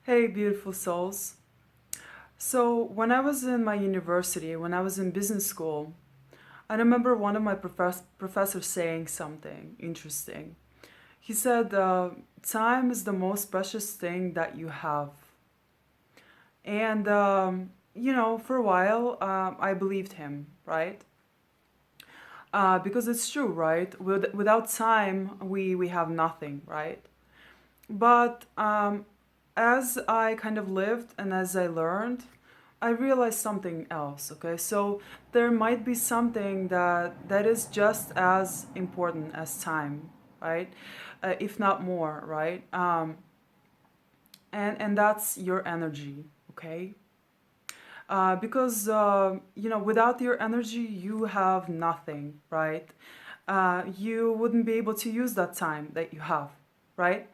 Hey, beautiful souls. So, when I was in my university, when I was in business school, I remember one of my professors saying something interesting. He said, time is the most precious thing that you have. And, for a while, I believed him, right? Because it's true, right? Without time, we have nothing, right? But as I kind of lived and as I learned, I realized something else. Okay, so there might be something that is just as important as time, right? If not more, right? And that's your energy. Okay, because without your energy, you have nothing, right? You wouldn't be able to use that time that you have, right?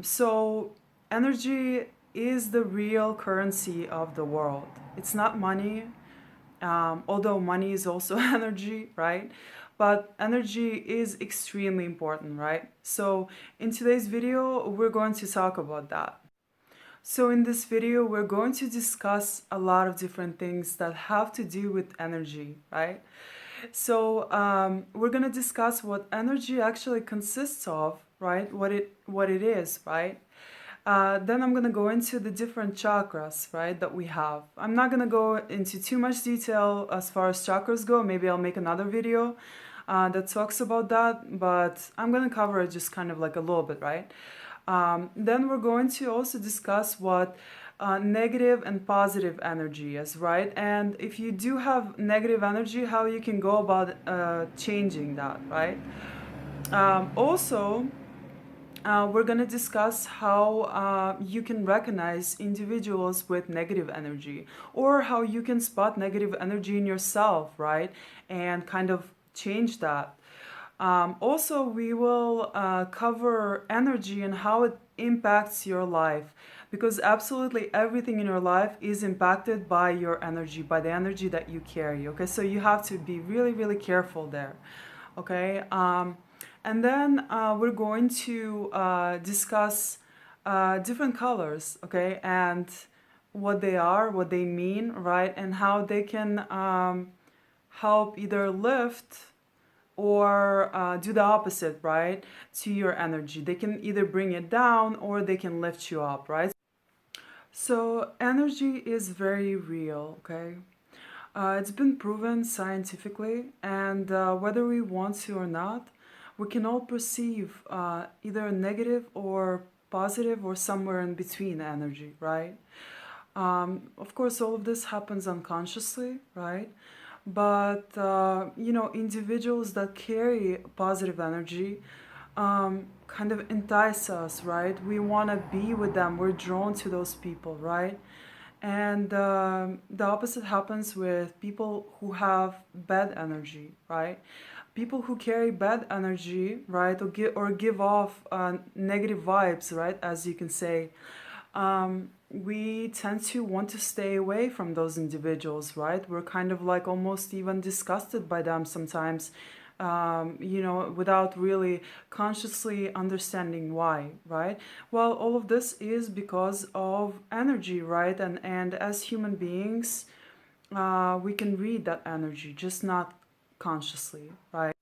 So energy is the real currency of the world. It's not money, although money is also energy, right? But energy is extremely important, right? So in today's video, we're going to talk about that. So in this video, we're going to discuss a lot of different things that have to do with energy, right? So we're gonna discuss what energy actually consists of, right? What it is, right? Then I'm gonna go into the different chakras, right, that we have. I'm not gonna go into too much detail as far as chakras go. Maybe I'll make another video that talks about that, but I'm gonna cover it just kind of like a little bit, right? Then we're going to also discuss what negative and positive energy is, right? And if you do have negative energy, how you can go about changing that, right? Also, we're going to discuss how you can recognize individuals with negative energy or how you can spot negative energy in yourself, right? And kind of change that. Also, we will cover energy and how it impacts your life because absolutely everything in your life is impacted by your energy, by the energy that you carry. Okay, so you have to be really, really careful there. Okay, and then we're going to discuss different colors, okay, and what they are, what they mean, right, and how they can help either lift or do the opposite, right, to your energy. They can either bring it down or they can lift you up, right? So, energy is very real, okay? It's been proven scientifically, and whether we want to or not, we can all perceive either negative or positive or somewhere in between energy, right? Of course, all of this happens unconsciously, right? But individuals that carry positive energy kind of entice us, right? We want to be with them. We're drawn to those people, right? And the opposite happens with people who have bad energy, right? People who carry bad energy, right, or give off negative vibes, right, as you can say, we tend to want to stay away from those individuals, right? We're kind of like almost even disgusted by them sometimes, without really consciously understanding why, right? Well, all of this is because of energy, right? And as human beings, we can read that energy, just not consciously, right?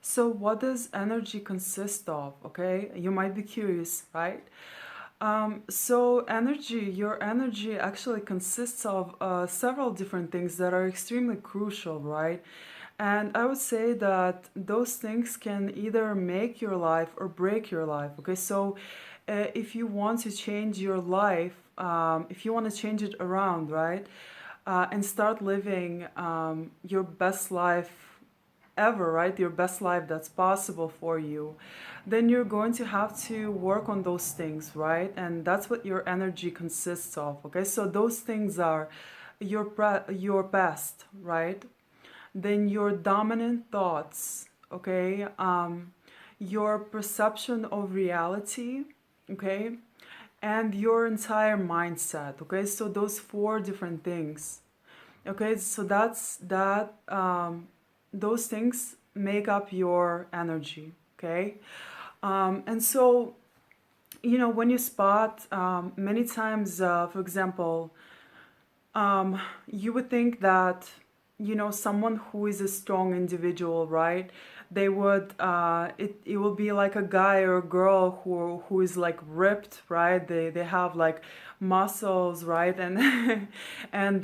So, what does energy consist of? Okay, you might be curious, right? So your energy actually consists of several different things that are extremely crucial, right? And I would say that those things can either make your life or break your life. Okay, so if you want to change your life, if you want to change it around, right, and start living your best life ever, right? Your best life that's possible for you, then you're going to have to work on those things, right? And that's what your energy consists of, okay? So those things are your past, right? Then your dominant thoughts, okay? Your perception of reality, okay? And your entire mindset, okay? So those four different things. Okay, so those things make up your energy. Okay, and so when you spot, many times, for example, you would think that, someone who is a strong individual, right? They would, it will be like a guy or a girl who is like ripped, right? They have like muscles, right? And and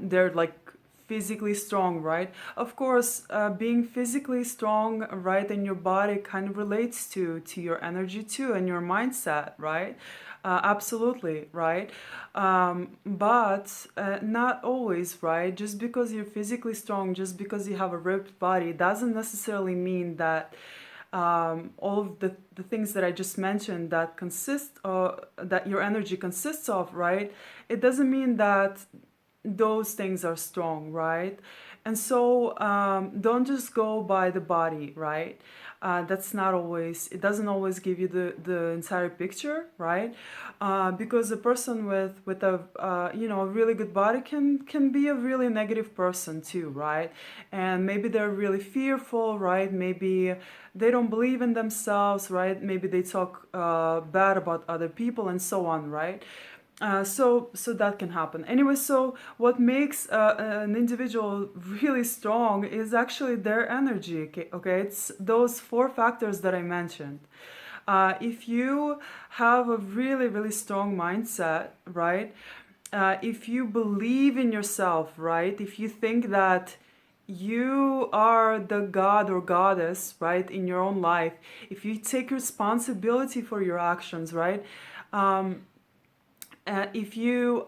they're like physically strong, right? Of course, being physically strong, right, in your body kind of relates to your energy too and your mindset, right? Absolutely, right? But not always, right? Just because you're physically strong, just because you have a ripped body, doesn't necessarily mean that all of the things that I just mentioned that your energy consists of, right? It doesn't mean that those things are strong, right? And so don't just go by the body, right? That's not always, it doesn't always give you the entire picture, right? Because a person with a a really good body can be a really negative person too, right? And maybe they're really fearful, right? Maybe they don't believe in themselves, right? Maybe they talk bad about other people and so on, right? So that can happen. Anyway, so what makes an individual really strong is actually their energy. Okay, it's those four factors that I mentioned. If you have a really really strong mindset, right? If you believe in yourself, right? If you think that you are the god or goddess, right, in your own life, if you take responsibility for your actions, right? Um, if you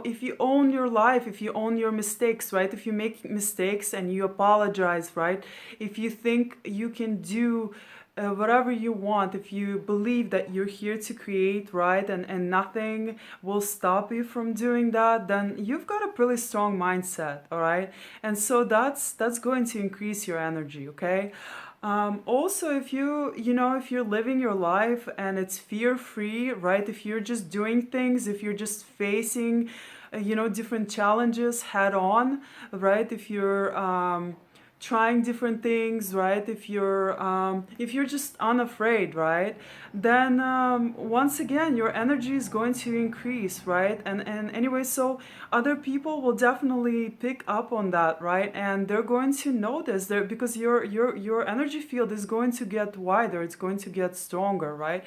if you own your life, if you own your mistakes, right, if you make mistakes and you apologize, right, if you think you can do whatever you want, if you believe that you're here to create, right, and nothing will stop you from doing that, then you've got a pretty strong mindset, all right? And so that's going to increase your energy, okay? Also, if you're living your life and it's fear free, right? If you're just doing things, if you're just facing, different challenges head on, right? If you're trying different things, right? If you're just unafraid, right? Then once again, your energy is going to increase, right? And anyway, so other people will definitely pick up on that, right? And they're going to notice there because your energy field is going to get wider, it's going to get stronger, right?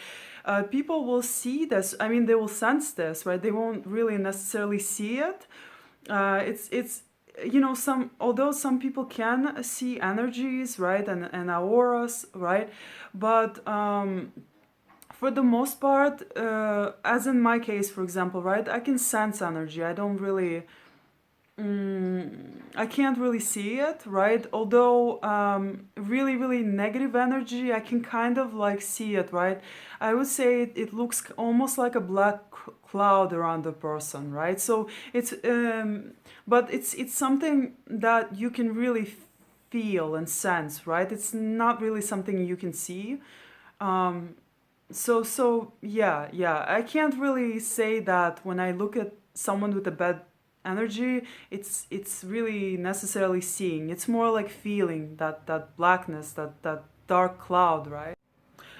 People will see this. I mean, they will sense this, right? They won't really necessarily see it. It's some, although some people can see energies, right, and auras, right, but for the most part, as in my case, for example, right, I can sense energy. I don't really I can't really see it, right? Although really, really negative energy, I can kind of like see it, right? I would say it looks almost like a black cloud around the person, right? So but it's something that you can really feel and sense, right? It's not really something you can see. Um, so yeah, I can't really say that when I look at someone with a bad energy, it's really necessarily seeing. It's more like feeling that blackness, that dark cloud, right?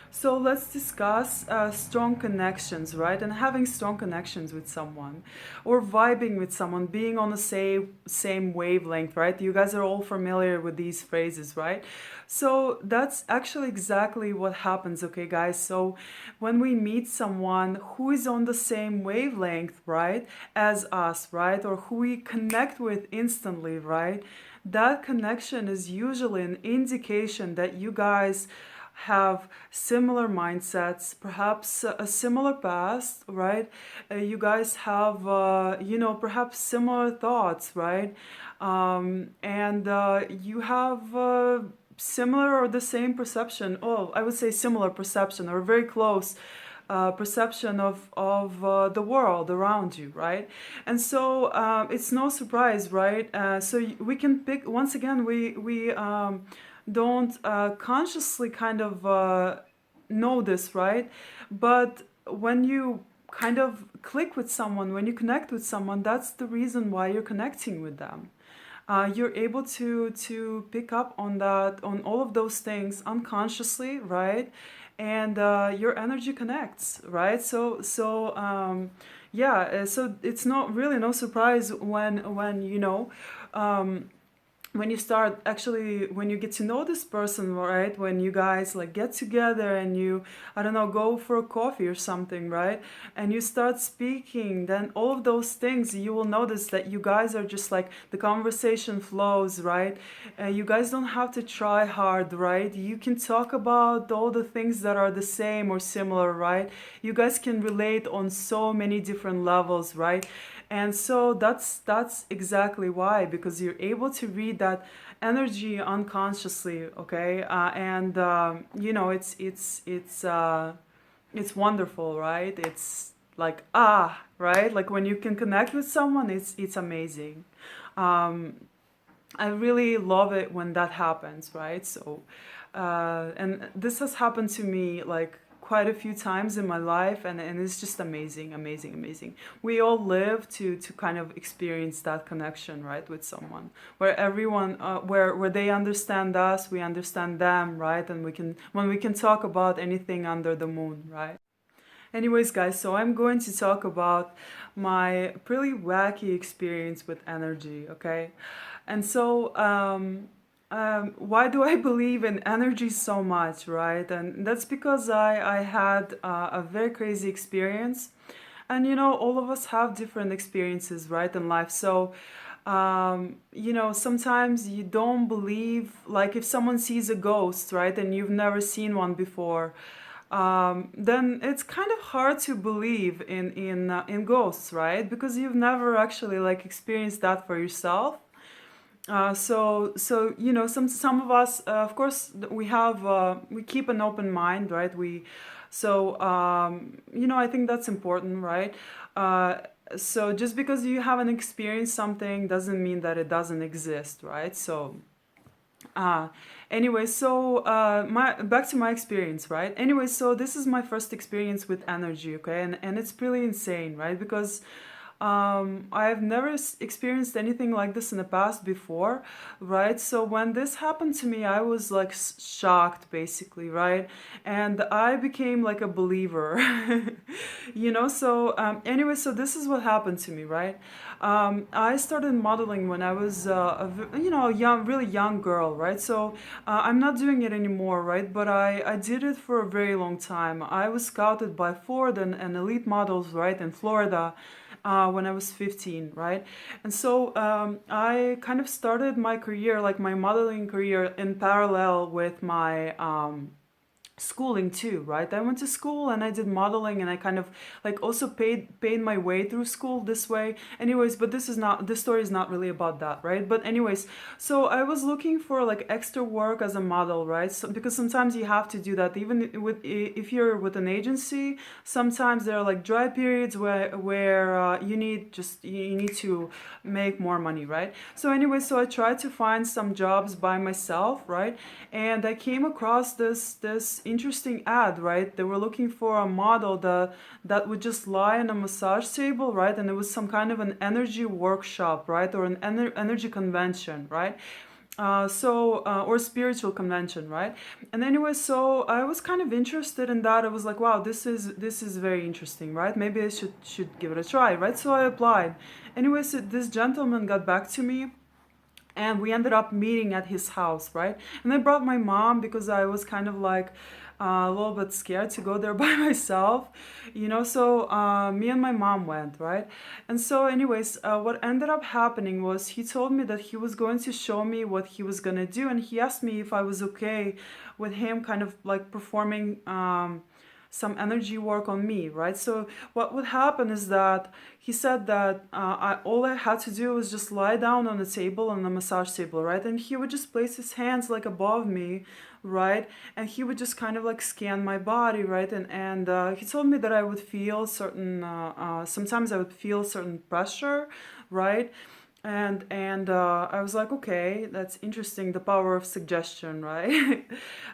So let's discuss strong connections, right? And having strong connections with someone, or vibing with someone, being on the same wavelength, right? You guys are all familiar with these phrases, right? So that's actually exactly what happens, okay, guys? So when we meet someone who is on the same wavelength, right, as us, right, or who we connect with instantly, right? That connection is usually an indication that you guys have similar mindsets, perhaps a similar past, right? You guys have, perhaps similar thoughts, right? And you have similar or the same perception. Oh, I would say similar perception or very close perception of the world around you, right? And so it's no surprise, right? We can pick once again. We don't consciously kind of know this, right? But when you kind of click with someone, when you connect with someone, that's the reason why you're connecting with them. You're able to pick up on that, on all of those things unconsciously, right? and your energy connects, right? Yeah, so it's not really no surprise when when you start actually, when you get to know this person, right, when you guys like get together and you, I don't know, go for a coffee or something, right, and you start speaking, then all of those things, you will notice that you guys are just like, the conversation flows, right, and you guys don't have to try hard, right, you can talk about all the things that are the same or similar, right, you guys can relate on so many different levels, right, and so that's exactly why, because you're able to read that energy unconsciously, okay, and it's wonderful, right? It's like, right, like when you can connect with someone, it's amazing. um, I really love it when that happens, right? So, and this has happened to me like quite a few times in my life, and it's just amazing, amazing, amazing. We all live to kind of experience that connection, right, with someone, where everyone, where they understand us, we understand them, right, and we can, when we can talk about anything under the moon, right? Anyways, guys, so I'm going to talk about my pretty wacky experience with energy, okay? And so, why do I believe in energy so much, right? And that's because I had a very crazy experience. And all of us have different experiences, right, in life. So, sometimes you don't believe, like if someone sees a ghost, right, and you've never seen one before, then it's kind of hard to believe in ghosts, right? Because you've never actually like experienced that for yourself. So some of us, of course, we keep an open mind, right? I think that's important, right? Uh, so just because you haven't experienced something doesn't mean that it doesn't exist, right? Uh, my back to my experience, right? Anyway, so this is my first experience with energy, okay, and it's pretty insane, right? Because I've never experienced anything like this in the past before, right? So when this happened to me, I was like shocked, basically, right? And I became like a believer, so this is what happened to me, right? I started modeling when I was, a young, really young girl, right? So I'm not doing it anymore, right? But I did it for a very long time. I was scouted by Ford and Elite Models, right, in Florida. When I was 15, right? And so I kind of started my career, like my modeling career, in parallel with my schooling too, right? I went to school and I did modeling, and I kind of like also paid my way through school this way. Anyways, but this story is not really about that, right? But anyways, so I was looking for like extra work as a model, right? So because sometimes you have to do that, even with, if you're with an agency, sometimes there are like dry periods where you need to make more money, right? So anyway, so I tried to find some jobs by myself, right? And I came across this interesting ad, right? They were looking for a model that would just lie on a massage table, right? And it was some kind of an energy workshop, right? Or an energy convention, right? Or spiritual convention, right? And anyway, so I was kind of interested in that. I was like, wow, this is very interesting, right? Maybe I should give it a try, right? So I applied. Anyway, so this gentleman got back to me, and we ended up meeting at his house, right? And I brought my mom because I was kind of like a little bit scared to go there by myself, So me and my mom went, right? And so, anyways, what ended up happening was he told me that he was going to show me what he was gonna do, and he asked me if I was okay with him kind of like performing. Some energy work on me, right? So what would happen is that he said that all I had to do was just lie down on a table, on a massage table, right? And he would just place his hands like above me, right? And he would just kind of like scan my body, right? And he told me that I would feel certain, sometimes I would feel certain pressure, right? And I was like, okay, that's interesting, the power of suggestion, right?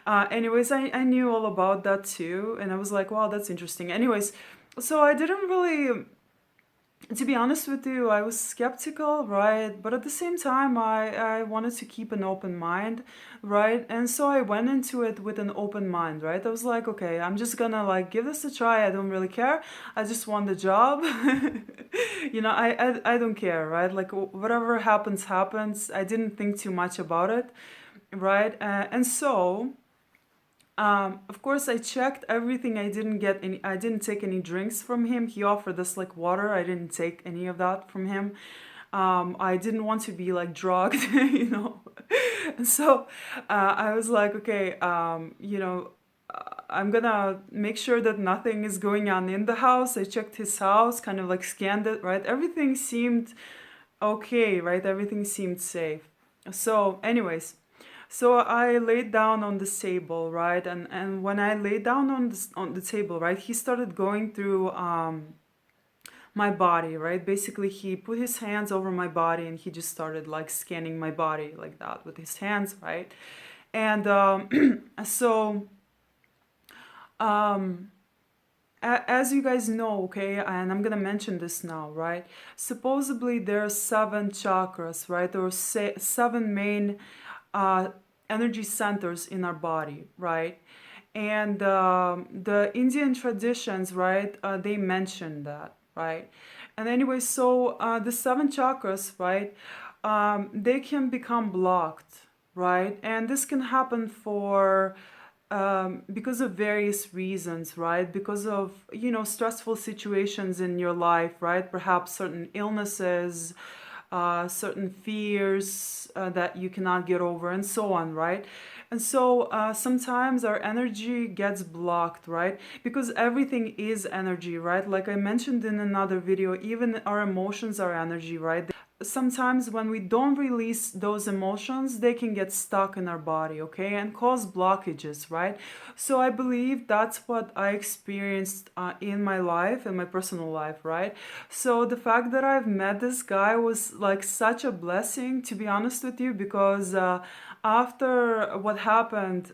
Anyways, I knew all about that too, and I was like, wow, that's interesting. Anyways, so I didn't really to be honest with you, I was skeptical, right? But at the same time, I wanted to keep an open mind, right? And so I went into it with an open mind, right? I was like, okay, I'm just gonna like give this a try. I don't really care. I just want the job. I don't care, right? Like whatever happens, happens. I didn't think too much about it, right? And so of course, I checked everything. I didn't take any drinks from him. He offered us like water. I didn't take any of that from him. I didn't want to be like drugged, And so I was like, okay, I'm gonna make sure that nothing is going on in the house. I checked his house, kind of like scanned it, right? Everything seemed okay, right? Everything seemed safe. So, anyways, so I laid down on the table, right? And when I laid down on the table, right, he started going through my body, right? Basically, he put his hands over my body and he just started like scanning my body like that with his hands, right? And so um, as you guys know, okay, and I'm gonna mention this now, right? Supposedly there are seven chakras, right? There are seven main uh, energy centers in our body, right? And the Indian traditions, right, they mention that, right? And anyway, so the seven chakras, right, they can become blocked, right? And this can happen for because of various reasons, right? Because of, stressful situations in your life, right? Perhaps certain illnesses, certain fears that you cannot get over, and so on, right? And so sometimes our energy gets blocked, right? Because everything is energy, right? Like I mentioned in another video, even our emotions are energy, right? Sometimes when we don't release those emotions, they can get stuck in our body, okay, and cause blockages, right? So I believe that's what I experienced in my life, in my personal life, right? So the fact that I've met this guy was like such a blessing, to be honest with you, because after what happened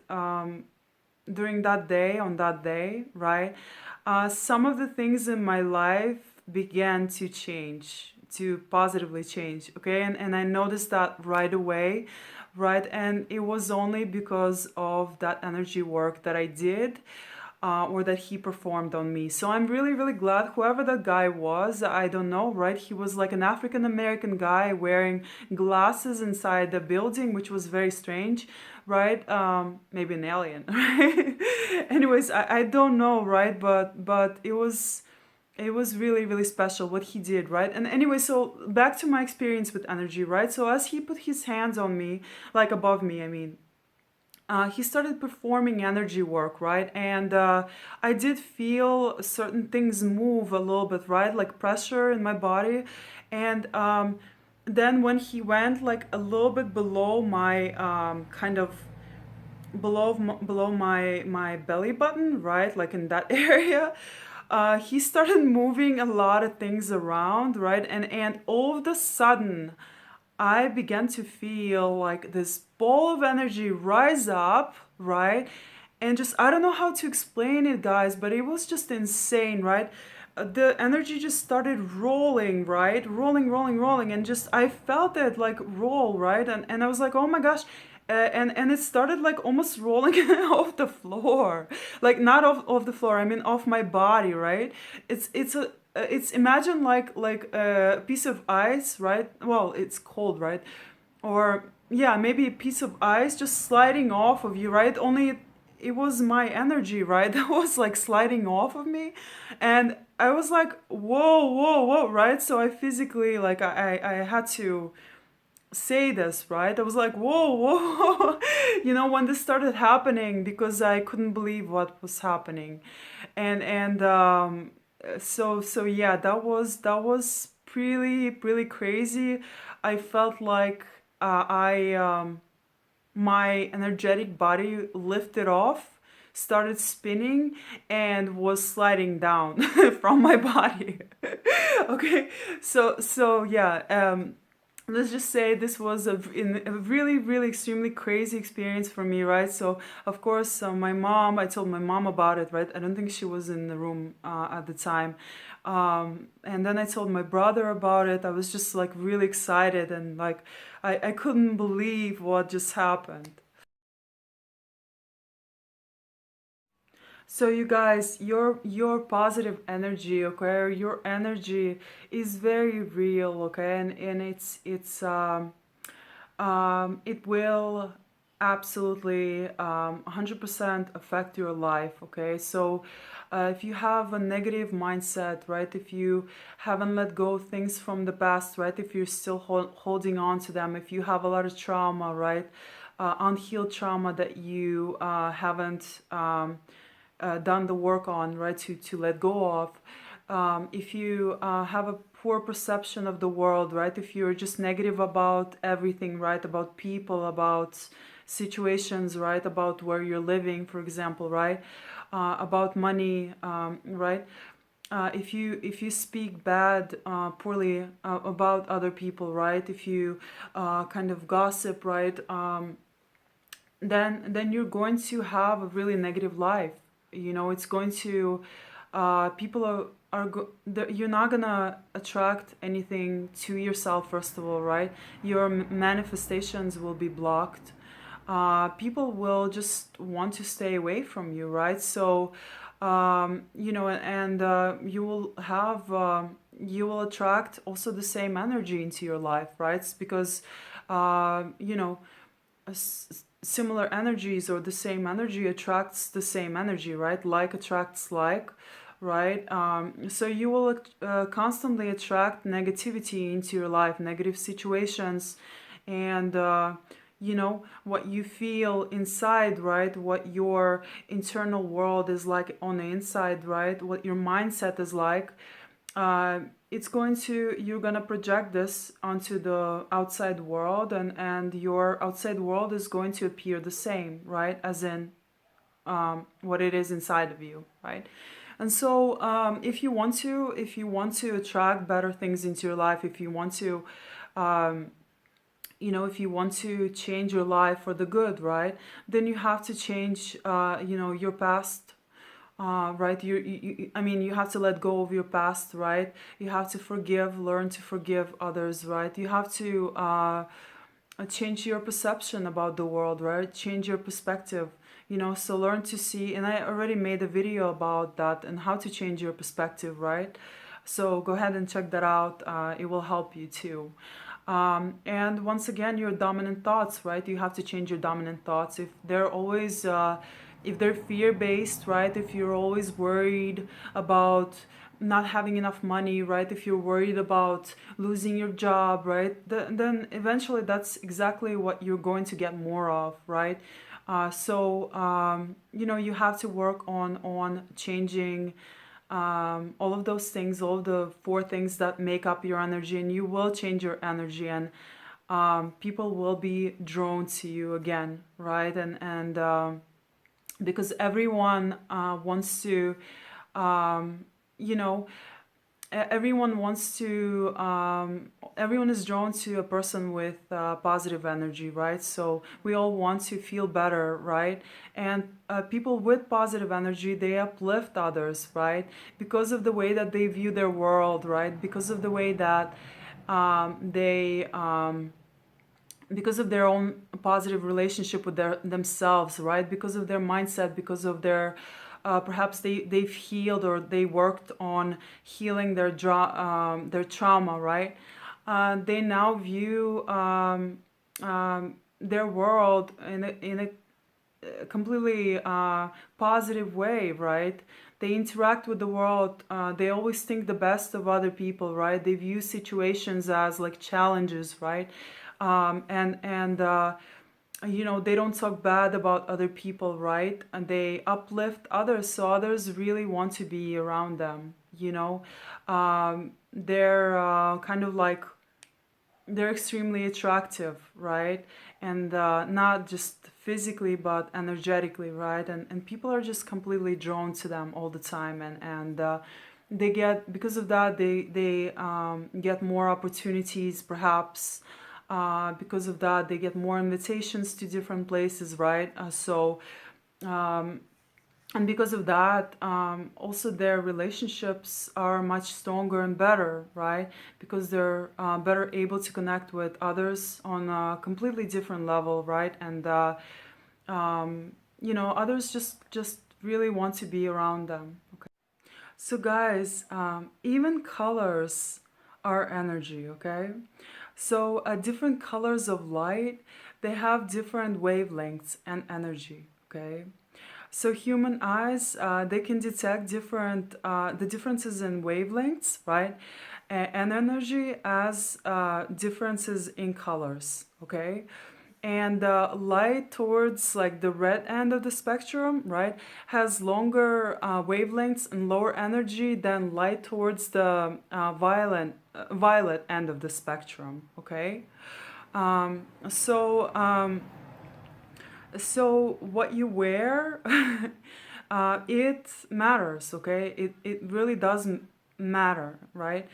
during that day, on that day, right, some of the things in my life began to change, to positively change, okay? And I noticed that right away, right? And it was only because of that energy work that I did. Or that he performed on me. So I'm really, really glad whoever that guy was, I don't know, right? He was like an African American guy wearing glasses inside the building, which was very strange, right? Maybe an alien, right? Anyways, I don't know, right? But it was really, really special what he did, right? And anyway, so back to my experience with energy, right? So as he put his hands on me, like above me, I mean, he started performing energy work, right? And I did feel certain things move a little bit, right? Like pressure in my body. And then when he went like a little bit below my kind of below my belly button, right? Like in that area. He started moving a lot of things around, right? And all of a sudden, I began to feel like this ball of energy rise up, right? And just, I don't know how to explain it, guys, but it was just insane, right? The energy just started rolling, right? Rolling, and just, I felt it like roll, right? And I was like, oh my gosh. And it started like almost rolling off the floor, like not off the floor. I mean off my body, right? It's imagine like a piece of ice, right? Well, it's cold, right? Or yeah, maybe a piece of ice just sliding off of you, right? Only it was my energy, right? That was like sliding off of me, and I was like, whoa, right? So I physically like I had to say this, right? I was like, whoa, when this started happening, because I couldn't believe what was happening, and so yeah, that was really, really crazy. I felt like I my energetic body lifted off, started spinning, and was sliding down from my body. Okay, so yeah. let's just say this was a really really extremely crazy experience for me, right? So of course, I told my mom about it, right? I don't think she was in the room at the time. And then I told my brother about it. I was just like really excited, and like I couldn't believe what just happened. So you guys, your positive energy, okay, your energy is very real, okay, and it will absolutely 100% affect your life, okay? So if you have a negative mindset, right? If you haven't let go of things from the past, right? If you're still holding on to them, if you have a lot of trauma, right? Unhealed trauma that you haven't done the work on, right? To let go of. If you have a poor perception of the world, right? If you're just negative about everything, right? About people, about situations, right? About where you're living, for example, right? About money, right? If you speak bad, poorly about other people, right? If you kind of gossip, right? Then you're going to have a really negative life. You know, it's going to people you're not gonna attract anything to yourself, first of all, right? Your manifestations will be blocked. People will just want to stay away from you, right? So you know, and you will attract also the same energy into your life, right? It's because you know, similar energies or the same energy attracts the same energy, right? Like attracts like, right? So you will constantly attract negativity into your life, negative situations, and you know what you feel inside, right? What your internal world is like on the inside, right? What your mindset is like, uh, you're gonna project this onto the outside world, and your outside world is going to appear the same, right? As in what it is inside of you, right? And so if you want to attract better things into your life, if you want to you know, if you want to change your life for the good, right, then you have to change you know, your past, right? I mean, you have to let go of your past, right? You have to forgive, learn to forgive others, right? You have to change your perception about the world, right? Change your perspective, you know, so learn to see. And I already made a video about that and how to change your perspective, right? So go ahead and check that out. It will help you too. And once again, your dominant thoughts, right? You have to change your dominant thoughts. If they're fear-based, right? If you're always worried about not having enough money, right? If you're worried about losing your job, right? Then eventually that's exactly what you're going to get more of, right? You know, you have to work on changing all of those things, all of the four things that make up your energy, and you will change your energy, and people will be drawn to you again, right? And because everyone wants to, you know, everyone wants to everyone is drawn to a person with positive energy, right? So we all want to feel better, right? And people with positive energy, they uplift others, right? Because of the way that they view their world, right? Because of the way that they because of their own positive relationship with themselves, right? Because of their mindset, because of their perhaps they've healed or they worked on healing their trauma, right? They now view their world in a completely positive way, right? They interact with the world. They always think the best of other people, right? They view situations as like challenges, right? And you know, they don't talk bad about other people, right? And they uplift others, so others really want to be around them, you know. They're kind of like they're extremely attractive, right? And not just physically but energetically, right? And people are just completely drawn to them all the time, and they get, because of that, they get more opportunities, perhaps, Because of that, they get more invitations to different places, right? Um, and because of that, also their relationships are much stronger and better, right? Because they're better able to connect with others on a completely different level, right? And others just really want to be around them. Okay. So guys, even colors are energy, okay? So different colors of light, they have different wavelengths and energy, okay? So human eyes, they can detect the differences in wavelengths, right? And energy as differences in colors, okay? And light towards like the red end of the spectrum, right, has longer wavelengths and lower energy than light towards the violet end of the spectrum, okay? Um, so um, so what you wear, it matters, okay? It really doesn't matter, right?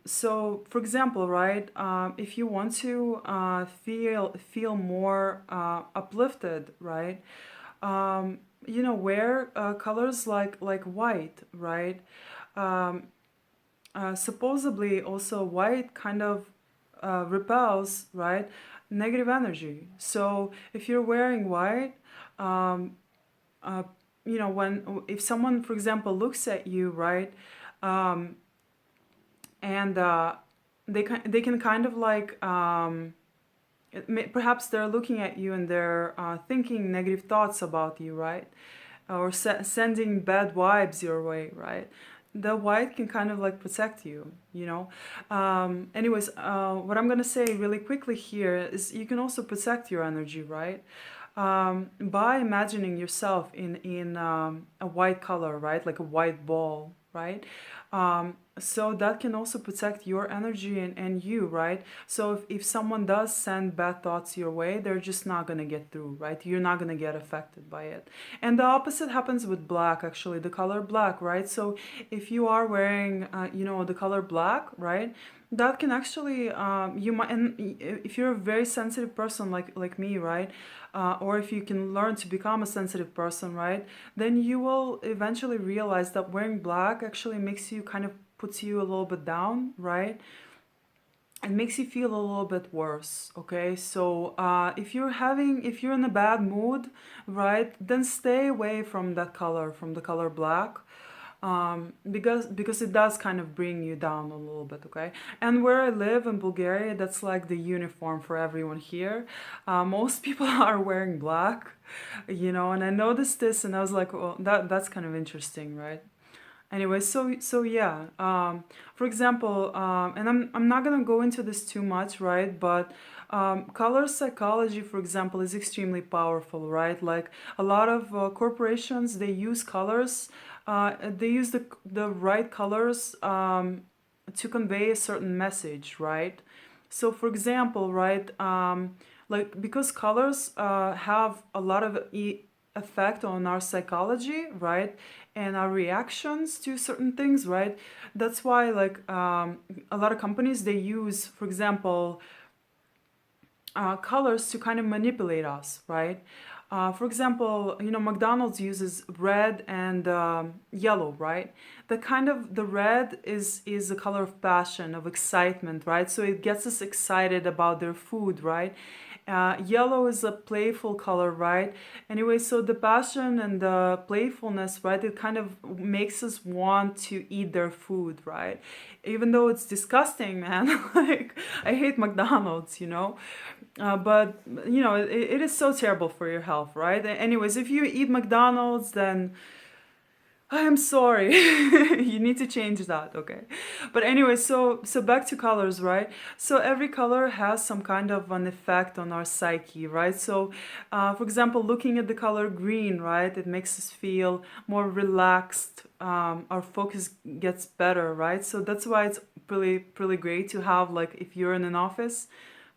So for example, right, if you want to feel more uplifted, right, wear colors like white, right? Um, Supposedly also white kind of repels, right, negative energy. So if you're wearing white, um, uh, when if someone, for example, looks at you, right, um, and they can kind of like perhaps they're looking at you and they're thinking negative thoughts about you, right? Or sending bad vibes your way, right? The white can kind of like protect you, you know. Anyways, what I'm gonna say really quickly here is you can also protect your energy, right? By imagining yourself in a white color, right? Like a white ball, right? So that can also protect your energy and you, right? So if someone does send bad thoughts your way, they're just not gonna get through, right? You're not gonna get affected by it. And the opposite happens with black, actually, the color black, right? So if you are wearing, the color black, right? That can actually, you might, and if you're a very sensitive person like me, right? Or if you can learn to become a sensitive person, right? Then you will eventually realize that wearing black actually makes you kind of puts you a little bit down, right? It makes you feel a little bit worse, okay? So if you're in a bad mood, right, then stay away from that color, from the color black, because it does kind of bring you down a little bit, okay? And where I live in Bulgaria, that's like the uniform for everyone here. Most people are wearing black, and I noticed this and I was like, well, that's kind of interesting, right? Anyway, so yeah. For example, and I'm not gonna go into this too much, right? But color psychology, for example, is extremely powerful, right? Like a lot of corporations, they use colors. They use the right colors to convey a certain message, right? So, for example, right, like because colors have a lot of effect on our psychology, right, and our reactions to certain things, right. That's why, like, a lot of companies, they use, for example, colors to kind of manipulate us, right? For example, McDonald's uses red and yellow, right? The red is a color of passion, of excitement, right? So it gets us excited about their food, right? Yellow is a playful color, right? Anyway, so the passion and the playfulness, right? It kind of makes us want to eat their food, right? Even though it's disgusting, man. Like, I hate McDonald's. But it is so terrible for your health, right? Anyways, if you eat McDonald's, then I am sorry. You need to change that, okay? But anyway, so back to colors, right? So every color has some kind of an effect on our psyche, right? So, for example, looking at the color green, right? It makes us feel more relaxed. Our focus gets better, right? So that's why it's really, really great to have, like, if you're in an office,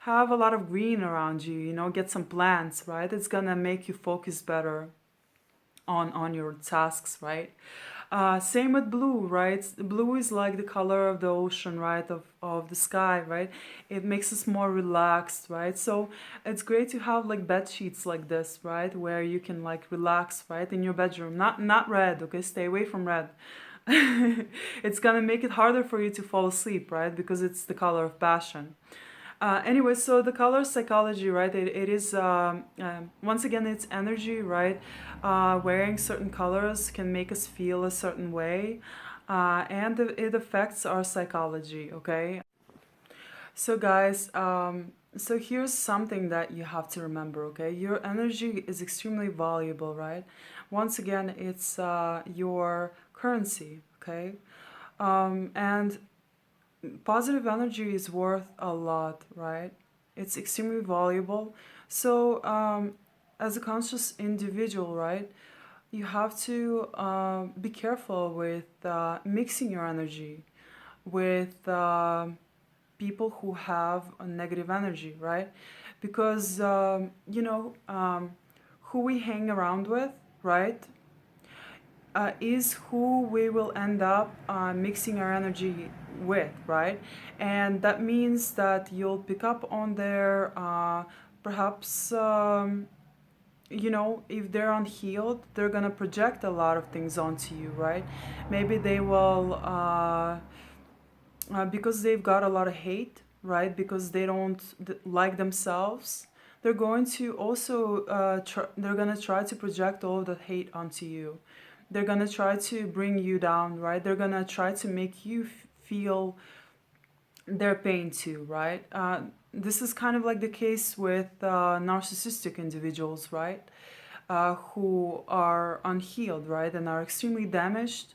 have a lot of green around you, get some plants, right? It's gonna make you focus better on your tasks, right? Same with blue, right? Blue is like the color of the ocean, right? Of the sky, right? It makes us more relaxed, right? So it's great to have like bed sheets like this, right? Where you can like relax, right? In your bedroom. Not red, okay? Stay away from red. It's gonna make it harder for you to fall asleep, right? Because it's the color of passion. Anyway, so the color psychology, right? It is, once again, it's energy, right? Wearing certain colors can make us feel a certain way, and it affects our psychology, okay? So, guys, so here's something that you have to remember, okay? Your energy is extremely valuable, right? Once again, it's your currency, okay? And positive energy is worth a lot, right? It's extremely valuable. So, as a conscious individual, right, you have to be careful with mixing your energy with people who have a negative energy, right? Because, who we hang around with, right? Is who we will end up mixing our energy with, right? And that means that you'll pick up on their, perhaps, if they're unhealed, they're gonna project a lot of things onto you, right? Maybe they will, because they've got a lot of hate, right? Because they don't like themselves. They're going to also, they're gonna try to project all of the hate onto you. They're gonna try to bring you down, right? They're gonna try to make you feel their pain too, right? This is kind of like the case with narcissistic individuals, right? Who are unhealed, right? And are extremely damaged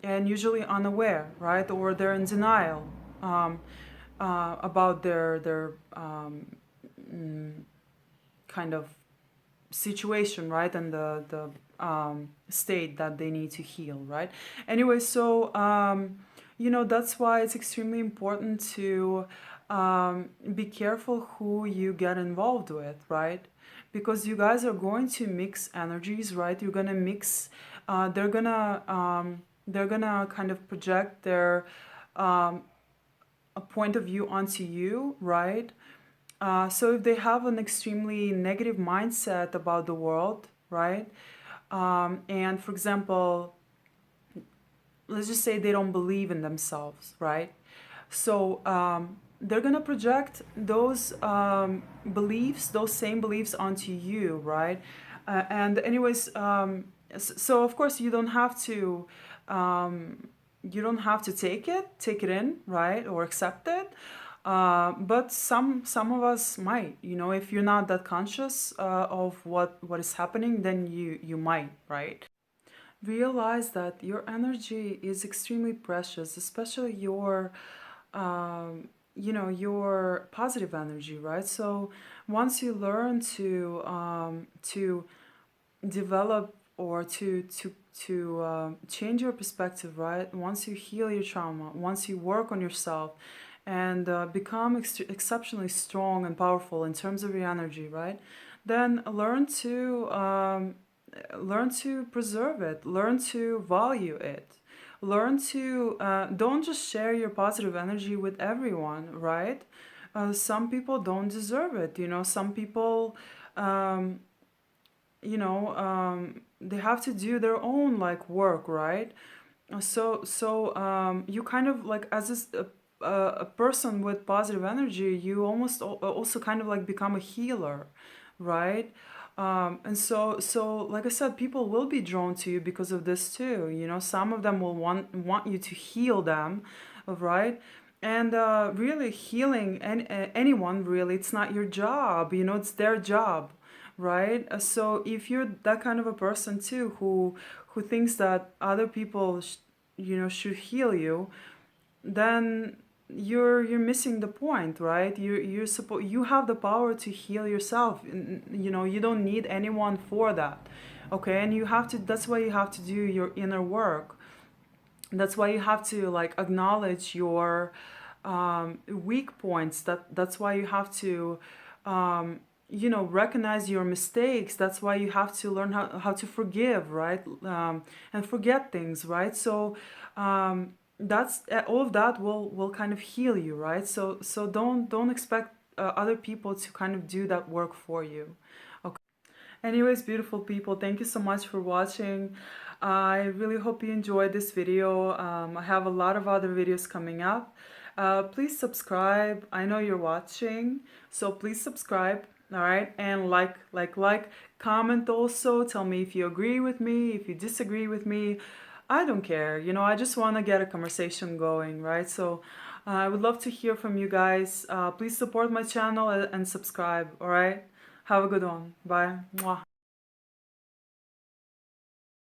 and usually unaware, right? Or they're in denial about their kind of situation, right? And the state that they need to heal, right? Anyway, so that's why it's extremely important to be careful who you get involved with, right? Because you guys are going to mix energies, right? You're gonna mix. They're gonna kind of project their a point of view onto you, right? So if they have an extremely negative mindset about the world, right? And for example, let's just say they don't believe in themselves, right? So they're gonna project those beliefs, those same beliefs onto you, right? And anyways, so of course you don't have to take it in, right, or accept it. But some of us might, if you're not that conscious of what is happening, then you might, right? Realize that your energy is extremely precious, especially your positive energy, right? So once you learn to develop or to change your perspective, right? Once you heal your trauma, once you work on yourself, and become exceptionally strong and powerful in terms of your energy, right? Then learn to preserve it, learn to value it, learn to don't just share your positive energy with everyone, right? Some people don't deserve it. Some people um, they have to do their own like work, right? So you kind of like, as a person with positive energy, you almost also kind of like become a healer, right? And so like I said, people will be drawn to you because of this too. Some of them will want you to heal them, right? And really healing anyone, really, it's not your job. It's their job, right? So if you're that kind of a person too, who thinks that other people should heal you, then you're missing the point, right? You have the power to heal yourself. You don't need anyone for that, okay? And that's why you have to do your inner work. That's why you have to like acknowledge your weak points. That's why you have to recognize your mistakes. That's why you have to learn how to forgive, right? And forget things, right? So that's all of that will kind of heal you, right? So don't expect other people to kind of do that work for you. Okay. Anyways, beautiful people, thank you so much for watching. I really hope you enjoyed this video. I have a lot of other videos coming up. Please subscribe. I know you're watching, so please subscribe. All right, and comment also. Tell me if you agree with me, if you disagree with me. I don't care. I just want to get a conversation going, right? So I would love to hear from you guys. Please support my channel and subscribe. All right. Have a good one. Bye. Mwah.